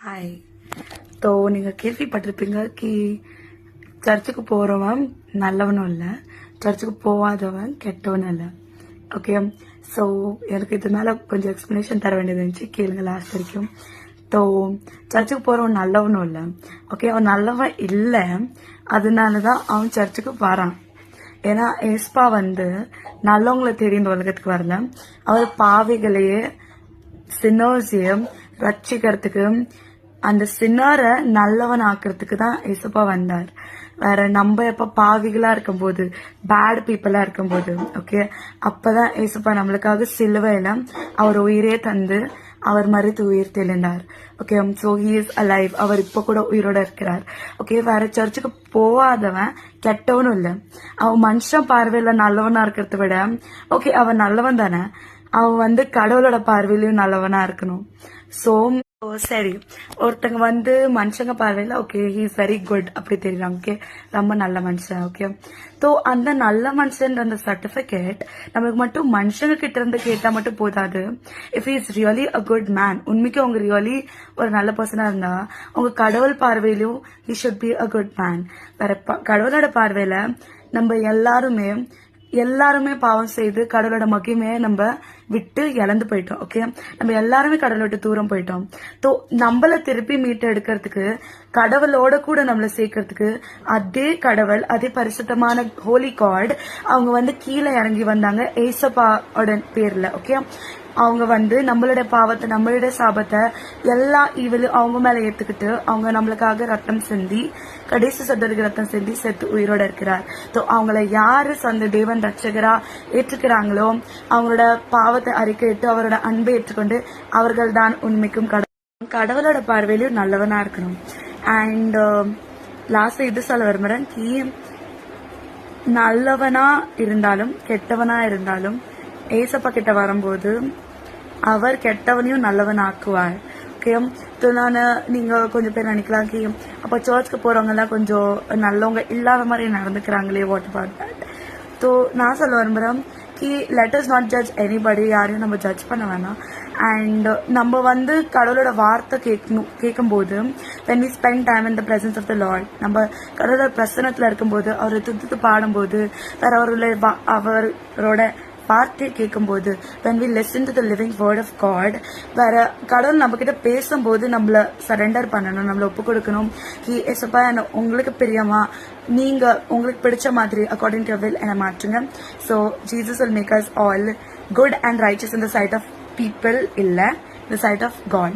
Hi. So நீங்கள் கேள்விப்பட்டிருப்பீங்க சர்ச்சுக்கு போகிறவன் நல்லவனும் இல்லை, சர்ச்சுக்கு போகாதவன் கெட்டவனும் இல்லை. ஓகே, ஸோ எனக்கு இது மேலே கொஞ்சம் எக்ஸ்ப்ளனேஷன் தர வேண்டியது இருந்துச்சு, கேளுங்க லாஸ்ட் வரைக்கும். ஸோ சர்ச்சுக்கு போகிறவன் நல்லவனும் இல்லை. ஓகே, அவன் நல்லவன் இல்லை, அதனால தான் அவன் சர்ச்சுக்கு வரான். ஏன்னா ஏஸ்பா நல்லவங்களை தேடி இந்த உலகத்துக்கு வரல, அவர் பாவிகளையே சின்னோசியம் ரட்சிக்கிறதுக்கு, அந்த சின்னாரை நல்லவன் ஆக்குறதுக்கு தான் ஏசப்பா வந்தார். வேற நம்ம எப்ப பாவிகளா இருக்கும்போது, பேட் பீப்புளா இருக்கும்போது, ஓகே, அப்பதான் ஏசப்பா நம்மளுக்காக சிலுவையில அவர் உயிரே தந்து அவர் மறித்து உயிர் தெளிந்தார். Okay, so he is alive, அவர் இப்ப கூட உயிரோட இருக்கிறார். ஓகே, வேற சர்ச்சுக்கு போகாதவன் கெட்டவனும் இல்லை. அவன் மனுஷன் பார்வையில நல்லவனா இருக்கிறத விட, ஓகே அவன் நல்லவன் தானே, அவன் கடவுளோட பார்வையிலயும் நல்லவனா இருக்கணும். ஸோ சரி, ஒருத்தங்க மனுஷங்க பார்வையில okay he is very good அப்படி தெரியலாம், ஓகே ரொம்ப நல்ல மனுஷன். ஓகே, ஸோ அந்த நல்ல மனுஷன் அந்த சர்டிபிகேட் நம்மளுக்கு மட்டும் மனுஷங்க கிட்ட இருந்து கேட்டா மட்டும் போதாது. If is really a good man, உண்மைக்கு அவங்க ரியலி ஒரு நல்ல பர்சனா இருந்தா அவங்க கடவுள் பார்வையிலும் he should be a good man. வேற கடவுளோட பார்வையில நம்ம எல்லாருமே பாவம் செய்து கடவுளோட மகிமையை நம்ம விட்டு இழந்து போயிட்டோம். ஓகே, நம்ம எல்லாருமே கடவுளை விட்டு தூரம் போயிட்டோம். நம்மள திருப்பி மீட்டு எடுக்கிறதுக்கு, கடவுளோட கூட நம்மள சேர்க்கறதுக்கு அதே கடவுள், அதே பரிசுத்தமான ஹோலி காட் அவங்க கீழே இறங்கி வந்தாங்க ஏசப்பாவோட பேர்ல. ஓகே, அவங்க நம்மளுடைய பாவத்தை, நம்மளுடைய சாபத்தை, எல்லா ஈவிலும் அவங்க மேல ஏத்துக்கிட்டு அவங்க நம்மளுக்காக ரத்தம் சிந்தி, கடைசி சொட்டருக்கு ரத்தம் சிந்தி செத்து உயிரோட இருக்கிறார். அவங்கள யாரு சொந்த தேவன் ரட்சகரா ஏற்றுக்கிறாங்களோ, அவங்களோட பாவத்தை அறிக்கையிட்டு அவரோட அன்பை ஏற்றுக்கொண்டு அவர்கள் தான் உண்மைக்கும் கடவுளோட பார்வையிலும் நல்லவனா இருக்கணும். அண்ட் லாஸ்ட் இது சொல்ல விரும்புறேன், நல்லவனா இருந்தாலும் கெட்டவனா இருந்தாலும் ஏசப்பா கிட்ட வரும்போது அவர் கெட்டவனையும் நல்லவன் ஆக்குவார். ஓகே, நீங்க கொஞ்சம் பேர் நினைக்கலாம் அப்ப சர்ச்சுக்கு போறவங்க எல்லாம் கொஞ்சம் நல்லவங்க இல்லாத மாதிரி நடந்துக்கிறாங்களே, வாட் அபவுட் தட்? ஸோ நான் சொல்ல விரும்புறேன், let us not judge anybody, யாரையும் நம்ம ஜட்ஜ் பண்ண வேணாம். அண்ட் நம்ம கடவுளோட வார்த்தை கேட்கும்போது, when we spend time in the presence of the Lord, நம்ம கடவுளோட பிரசனத்துல இருக்கும்போது, அவரை துதித்து பாடும்போது, வேற அவரோட வார்த்தையை கேட்கும்போது, when we listen to the living word of God, வேற கடவுள் நம்ம கிட்ட பேசும்போது நம்மள சரண்டர் பண்ணணும், நம்மள ஒப்பு கொடுக்கணும். ஏசப்பா உங்களுக்கு பிரியமா, நீங்க உங்களுக்கு பிடிச்ச மாதிரி அக்கார்டிங் டு வில் என்ன மாற்றுங்க. So Jesus will make us all good and righteous in the sight of people, இல்ல in the sight of God.